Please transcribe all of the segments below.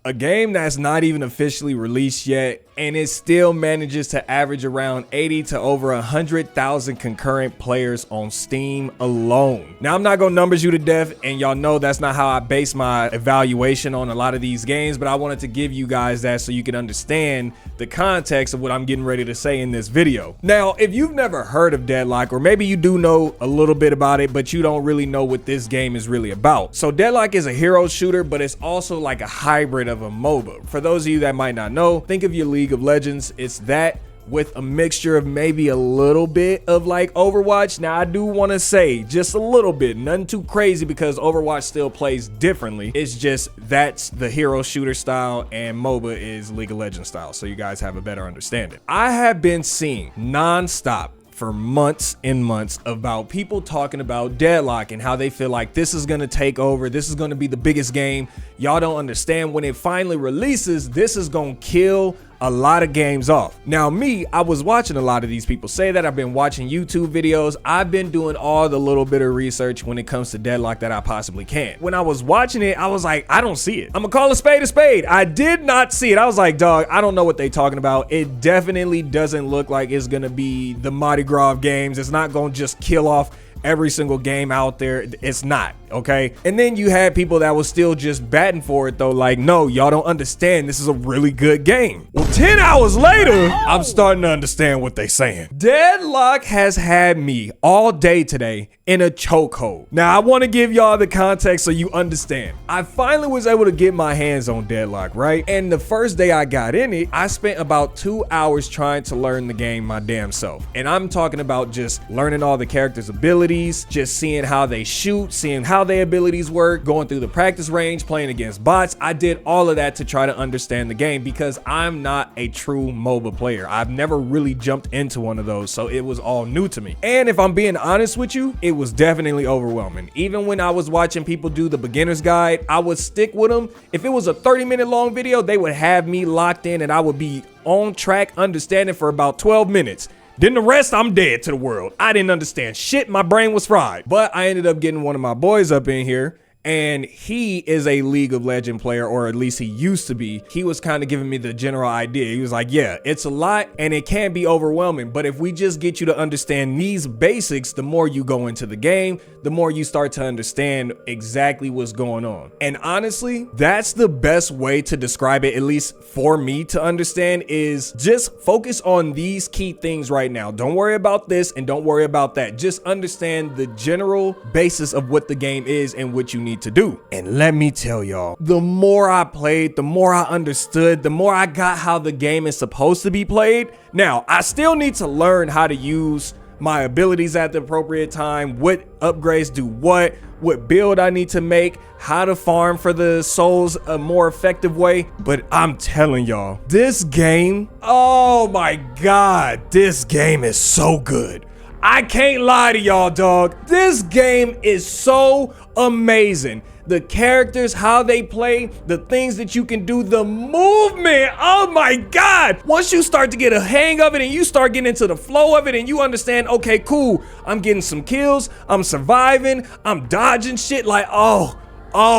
A game that's not even officially released yet, and it still manages to average around 80 to over 100,000 concurrent players on Steam alone. Now, I'm not gonna numbers you to death, and y'all know that's not how I base my evaluation on a lot of these games, but I wanted to give you guys that so you can understand the context of what I'm getting ready to say in this video. Now, if you've never heard of Deadlock, or maybe you do know a little bit about it, but you don't really know what this game is really about. So Deadlock is a hero shooter, but it's also like a hybrid of a MOBA. For those of you that might not know, think of your League of Legends. It's that with a mixture of maybe a little bit of like Overwatch. Now, I do want to say just a little bit, nothing too crazy, because Overwatch still plays differently. It's just that's the hero shooter style and MOBA is League of Legends style, so you guys have a better understanding. I have been seeing non-stop for months and months about people talking about Deadlock and how they feel like this is going to take over. This is going to be the biggest game. Y'all don't understand, when it finally releases, this is going to kill a lot of games off. Now, me, I was watching a lot of these people say that. I've been watching YouTube videos. I've been doing all the little bit of research when it comes to Deadlock that I possibly can. When I was watching it, I was like, I don't see it. I'm gonna call a spade a spade. I did not see it. I was like, dog, I don't know what they talking about. It definitely doesn't look like it's gonna be the Mardi Gras games. It's not gonna just kill off every single game out there. It's not, okay? And then you had people that was still just batting for it though, like, no, y'all don't understand, this is a really good game. Well, 10 hours later, I'm starting to understand what they saying. Deadlock has had me all day today in a chokehold. Now, I want to give y'all the context so you understand. I finally was able to get my hands on Deadlock, right? And the first day I got in it, I spent about 2 hours trying to learn the game my damn self. And I'm talking about just learning all the characters' abilities, just seeing how they shoot, seeing how their abilities work, going through the practice range, playing against bots. I did all of that to try to understand the game because I'm not a true MOBA player. I've never really jumped into one of those, so it was all new to me. And if I'm being honest with you, it was definitely overwhelming. Even when I was watching people do the beginner's guide, I would stick with them. If it was a 30-minute long video, they would have me locked in and I would be on track understanding for about 12 minutes. Then the rest, I'm dead to the world. I didn't understand shit. My brain was fried. But I ended up getting one of my boys up in here, and he is a League of Legends player, or at least he used to be. He was kind of giving me the general idea. He was like, yeah, it's a lot and it can be overwhelming, but if we just get you to understand these basics, the more you go into the game, the more you start to understand exactly what's going on. And honestly, that's the best way to describe it, at least for me to understand, is just focus on these key things right now. Don't worry about this and don't worry about that. Just understand the general basis of what the game is and what you need to do. And let me tell y'all, the more I played, the more I understood, the more I got how the game is supposed to be played. Now, I still need to learn how to use my abilities at the appropriate time, what upgrades do what build I need to make, how to farm for the souls a more effective way. But I'm telling y'all, this game, oh my God, this game is so good. I can't lie to y'all, dog. This game is so amazing. The characters, how they play, the things that you can do, the movement, oh my God. Once you start to get a hang of it and you start getting into the flow of it and you understand, okay, cool, I'm getting some kills, I'm surviving, I'm dodging shit, like, oh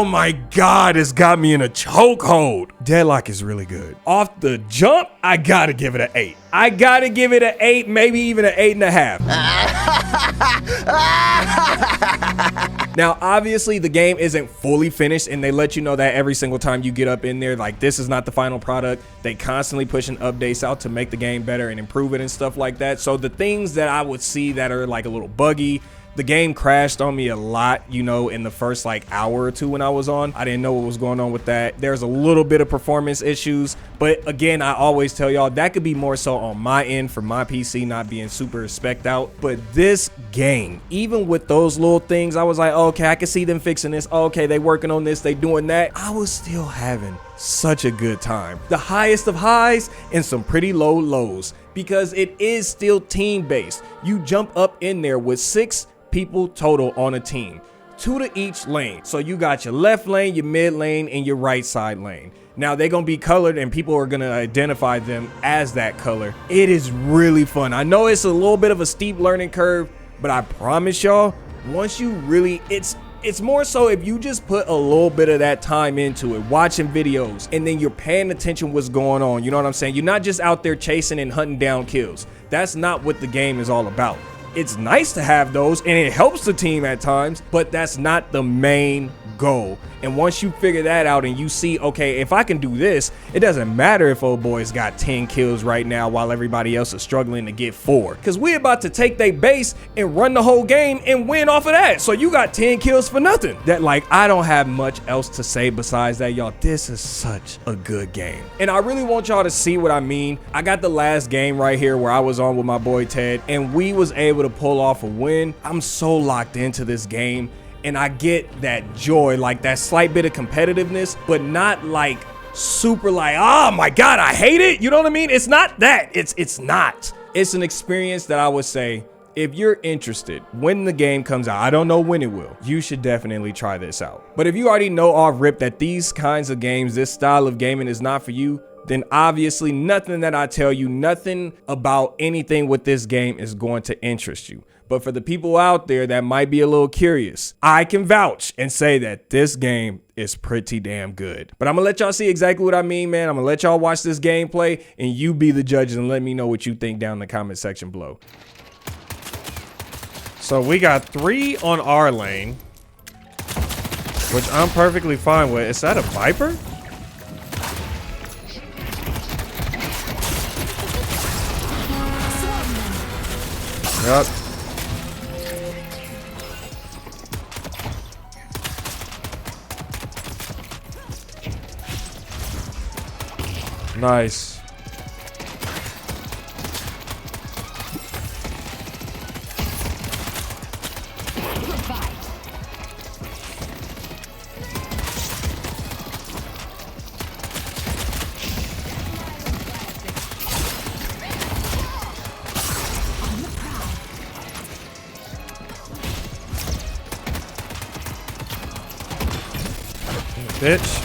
my God, it's got me in a chokehold. Deadlock is really good. Off the jump, I gotta give it an 8. I gotta give it an 8, maybe even an 8.5. Now, obviously, the game isn't fully finished, and they let you know that every single time you get up in there. Like, this is not the final product. They constantly pushing updates out to make the game better and improve it and stuff like that. So the things that I would see that are like a little buggy, the game crashed on me a lot, you know, in the first like hour or two when I was on. I didn't know what was going on with that. There's a little bit of performance issues, but again, I always tell y'all that could be more so on my end for my PC not being super spec'd out. But this game, even with those little things, I was like, okay, I can see them fixing this. Okay, they working on this, they doing that. I was still having such a good time. The highest of highs and some pretty low lows, because it is still team based. You jump up in there with 6 people total on a team, 2 to each lane. So you got your left lane, your mid lane, and your right side lane. Now they're gonna be colored and people are gonna identify them as that color. It is really fun. I know it's a little bit of a steep learning curve, but I promise y'all, once you really, it's It's more so if you just put a little bit of that time into it, watching videos, and then you're paying attention what's going on. You know what I'm saying? You're not just out there chasing and hunting down kills. That's not what the game is all about. It's nice to have those and it helps the team at times, but that's not the main goal. And once you figure that out and you see, okay, if I can do this, it doesn't matter if old boy's got 10 kills right now while everybody else is struggling to get 4. Because we're about to take their base and run the whole game and win off of that. So you got 10 kills for nothing. That, like, I don't have much else to say besides that, y'all. This is such a good game. And I really want y'all to see what I mean. I got the last game right here where I was on with my boy Ted and we was able to pull off a win. I'm so locked into this game. And I get that joy, like that slight bit of competitiveness, but not like super like, oh my God, I hate it. You know what I mean? It's not that. It's not. It's an experience that I would say, if you're interested, when the game comes out, I don't know when it will, you should definitely try this out. But if you already know off rip that these kinds of games, this style of gaming is not for you, then obviously nothing that I tell you, nothing about anything with this game is going to interest you. But for the people out there that might be a little curious, I can vouch and say that this game is pretty damn good. But I'm gonna let y'all see exactly what I mean, man. I'm gonna let y'all watch this gameplay and you be the judges and let me know what you think down in the comment section below. So we got 3 on our lane, which I'm perfectly fine with. Is that a Viper? Yep. Nice. Bitch.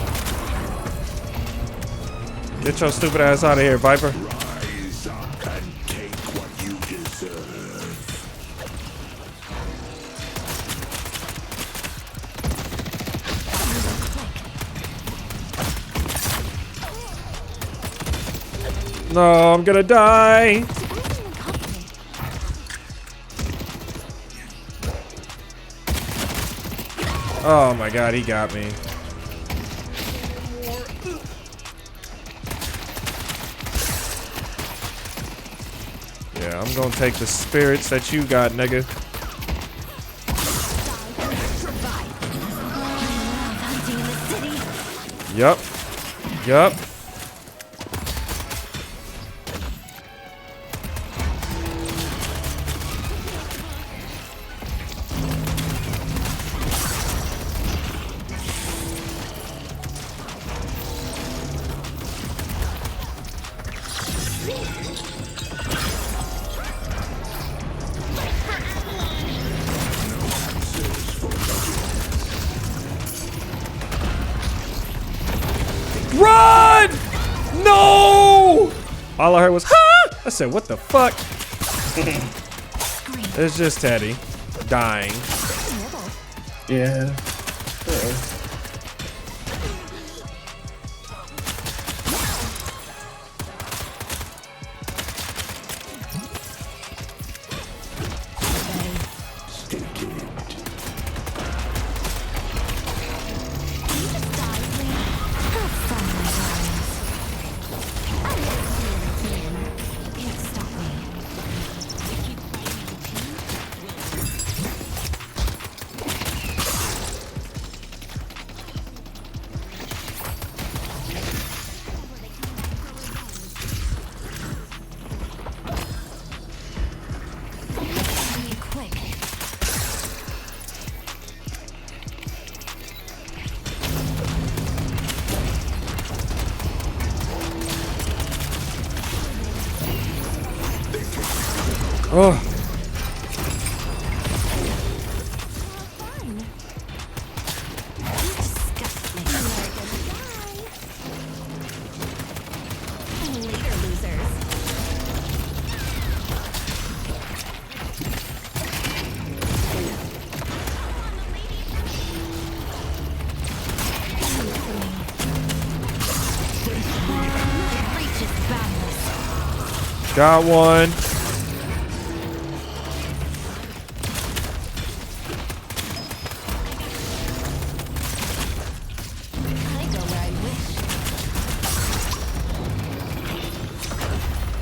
Get your stupid ass out of here, Viper. Rise up and take what you deserve. No, I'm gonna die. Oh my God, he got me. Yeah, I'm gonna take the spirits that you got, nigga. Yup. Yup. Run! No! All I heard was, ha! I said, what the fuck? It's just Teddy dying. Yeah. Oh. Got one.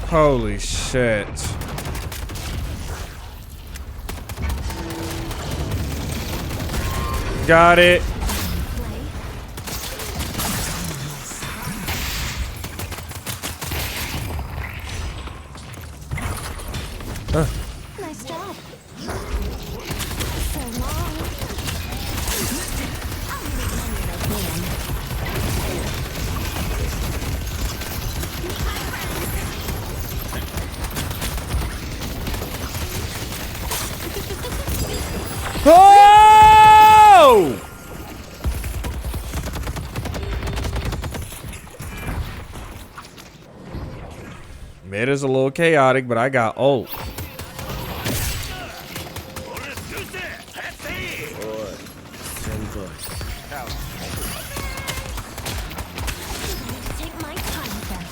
Holy shit. Got it. Nice job. So long. Oh! Mid is a little chaotic, but I got ult. Take my time with that.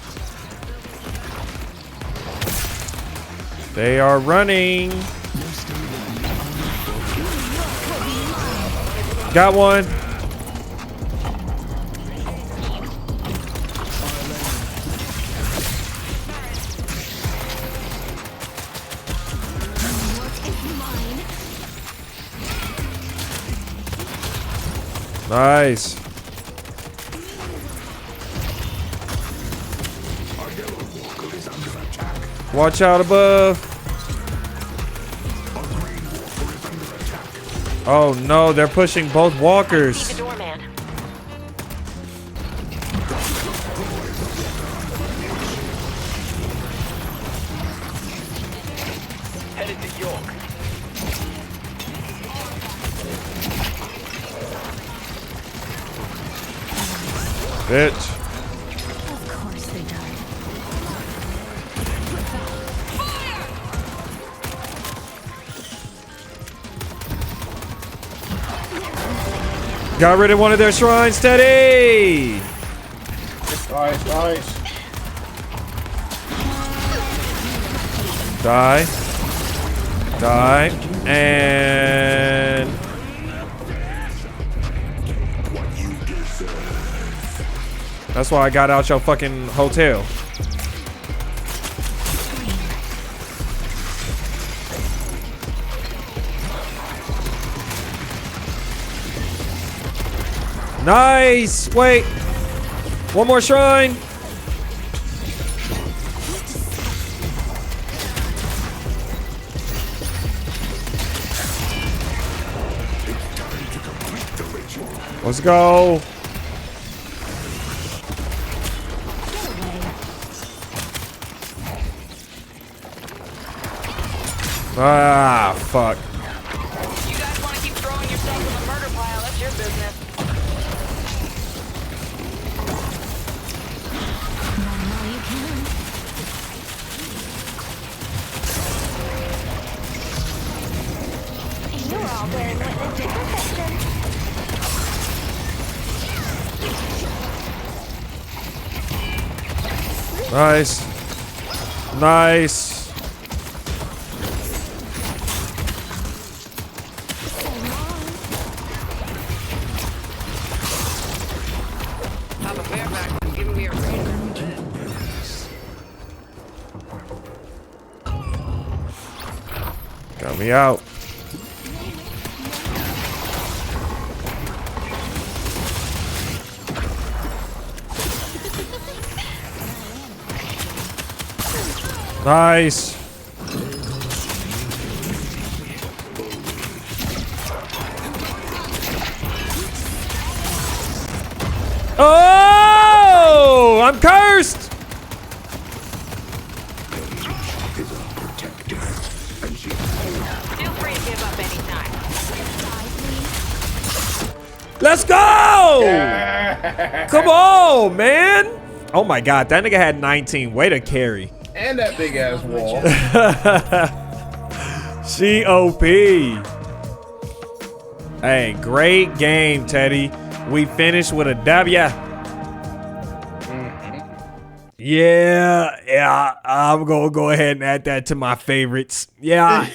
They are running. Got one. Nice. Watch out above. Oh no, they're pushing both walkers. Doorman. Headed to York. Bitch. Of course they died. Got rid of one of their shrines, Teddy. Nice, nice. Die. Die. And that's why I got out your fucking hotel. Nice. Wait. One more shrine. Let's go. Ah, fuck. You guys want to keep throwing yourself in the murder pile? That's your business. Now you can. You're all wearing witness to perfection. Nice. Nice. So long. Have a bareback and give me a ring. Got me out. Nice. Oh, I'm cursed. Feel free to give up anytime. Let's go. Come on, man. Oh my God, that nigga had 19. Way to carry. And that big ass wall. COP. Hey, great game, Teddy. We finished with a W. Yeah, I'm gonna go ahead and add that to my favorites. Yeah.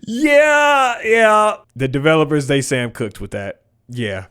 Yeah. The developers, they say I'm cooked with that. Yeah.